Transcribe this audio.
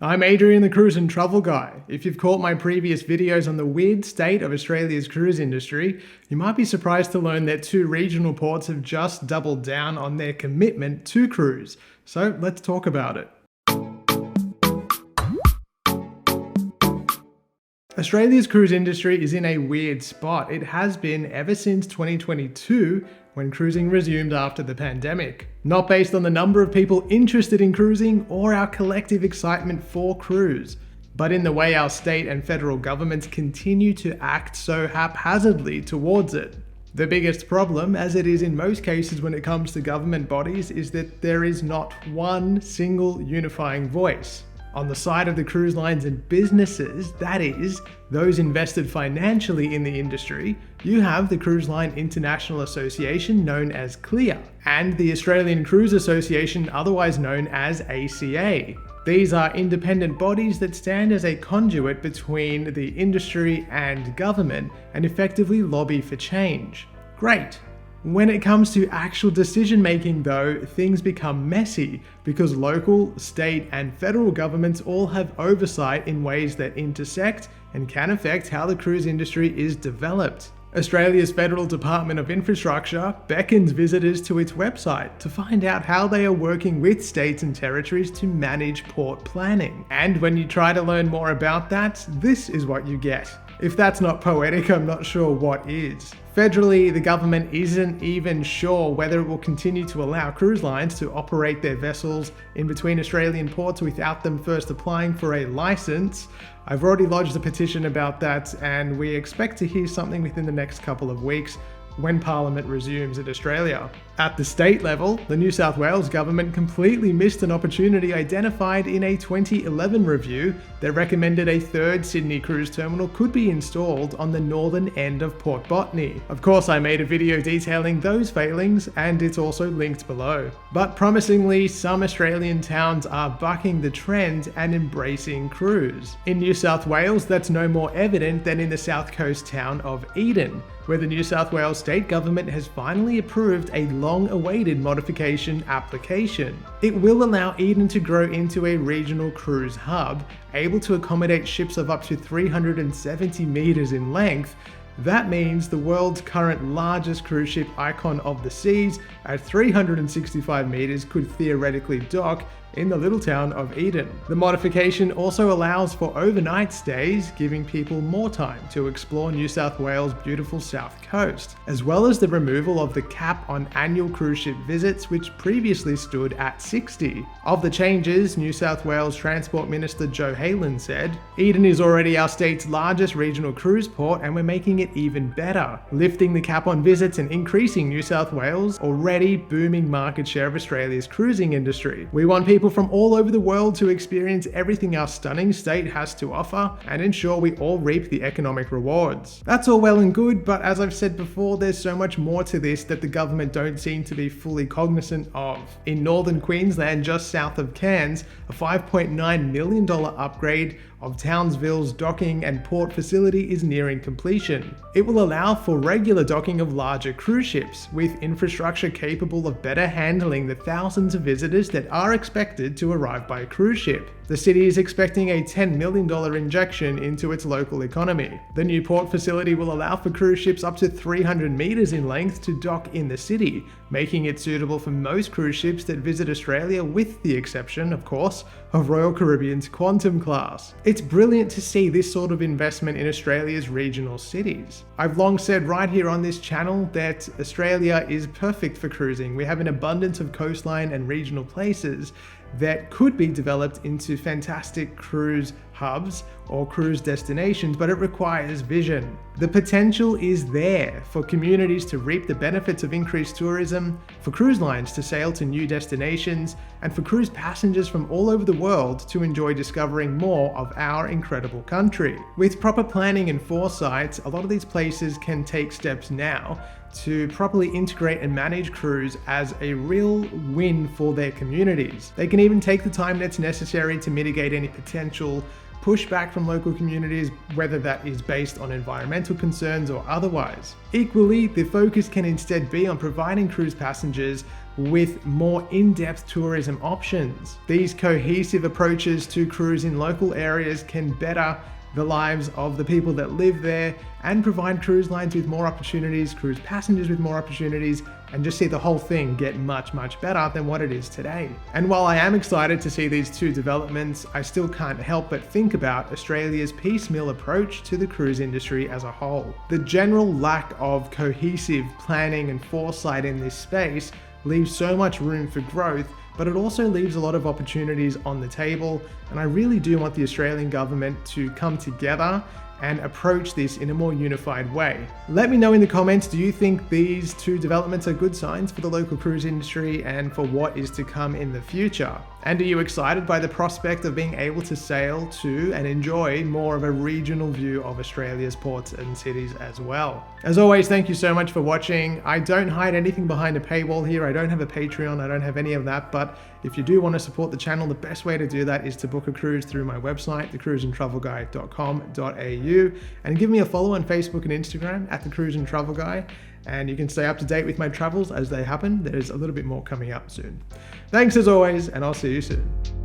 I'm Adrian, the cruise and travel guy. If you've caught my previous videos on the weird state of Australia's cruise industry, you might be surprised to learn that two regional ports have just doubled down on their commitment to cruise. So let's talk about it. Australia's cruise industry is in a weird spot. It has been ever since 2022, when cruising resumed after the pandemic. Not based on the number of people interested in cruising or our collective excitement for cruise, but in the way our state and federal governments continue to act so haphazardly towards it. The biggest problem, as it is in most cases when it comes to government bodies, is that there is not one single unifying voice. On the side of the cruise lines and businesses, that is, those invested financially in the industry, you have the Cruise Line International Association, known as CLIA, and the Australian Cruise Association, otherwise known as ACA. These are independent bodies that stand as a conduit between the industry and government and effectively lobby for change. Great. When it comes to actual decision making though, things become messy because local, state and federal governments all have oversight in ways that intersect and can affect how the cruise industry is developed. Australia's Federal Department of Infrastructure beckons visitors to its website to find out how they are working with states and territories to manage port planning. And when you try to learn more about that, this is what you get. If that's not poetic, I'm not sure what is. Federally, the government isn't even sure whether it will continue to allow cruise lines to operate their vessels in between Australian ports without them first applying for a license. I've already lodged a petition about that, and we expect to hear something within the next couple of weeks when Parliament resumes in Australia. At the state level, the New South Wales government completely missed an opportunity identified in a 2011 review that recommended a third Sydney cruise terminal could be installed on the northern end of Port Botany. Of course, I made a video detailing those failings, and it's also linked below. But promisingly, some Australian towns are bucking the trend and embracing cruise. In New South Wales, that's no more evident than in the south coast town of Eden, where the New South Wales state government has finally approved a long-awaited modification application. It will allow Eden to grow into a regional cruise hub, able to accommodate ships of up to 370 meters in length. That means the world's current largest cruise ship, Icon of the Seas, at 365 meters could theoretically dock in the little town of Eden. The modification also allows for overnight stays, giving people more time to explore New South Wales' beautiful south coast, as well as the removal of the cap on annual cruise ship visits, which previously stood at 60. Of the changes, New South Wales Transport Minister Joe Haylen said, "Eden is already our state's largest regional cruise port, and we're making it even better, lifting the cap on visits and increasing New South Wales' already booming market share of Australia's cruising industry. We want people from all over the world to experience everything our stunning state has to offer and ensure we all reap the economic rewards." That's all well and good, but as I've said before, there's so much more to this that the government don't seem to be fully cognizant of. In northern Queensland, just south of Cairns, a $5.9 million upgrade of Townsville's docking and port facility is nearing completion. It will allow for regular docking of larger cruise ships, with infrastructure capable of better handling the thousands of visitors that are expected to arrive by cruise ship. The city is expecting a $10 million injection into its local economy. The new port facility will allow for cruise ships up to 300 meters in length to dock in the city, making it suitable for most cruise ships that visit Australia, with the exception, of course, of Royal Caribbean's Quantum class. It's brilliant to see this sort of investment in Australia's regional cities. I've long said right here on this channel that Australia is perfect for cruising. We have an abundance of coastline and regional places that could be developed into fantastic cruise hubs or cruise destinations, but it requires vision. The potential is there for communities to reap the benefits of increased tourism, for cruise lines to sail to new destinations, and for cruise passengers from all over the world to enjoy discovering more of our incredible country. With proper planning and foresight, a lot of these places can take steps now to properly integrate and manage crews as a real win for their communities. They can even take the time that's necessary to mitigate any potential pushback from local communities, whether that is based on environmental concerns or otherwise. Equally, the focus can instead be on providing cruise passengers with more in-depth tourism options. These cohesive approaches to cruise in local areas can better the lives of the people that live there and provide cruise lines with more opportunities, cruise passengers with more opportunities, and just see the whole thing get much, much better than what it is today. And while I am excited to see these two developments, I still can't help but think about Australia's piecemeal approach to the cruise industry as a whole. The general lack of cohesive planning and foresight in this space leaves so much room for growth, but it also leaves a lot of opportunities on the table, and I really do want the Australian government to come together and approach this in a more unified way. Let me know in the comments, do you think these two developments are good signs for the local cruise industry and for what is to come in the future? And are you excited by the prospect of being able to sail to and enjoy more of a regional view of Australia's ports and cities as well? As always, thank you so much for watching. I don't hide anything behind a paywall here. I don't have a Patreon. I don't have any of that. But if you do want to support the channel, the best way to do that is to book a cruise through my website, thecruiseandtravelguy.com.au, and give me a follow on Facebook and Instagram at The Cruise and Travel Guy. And you can stay up to date with my travels as they happen. There's a little bit more coming up soon. Thanks as always, and I'll see you soon.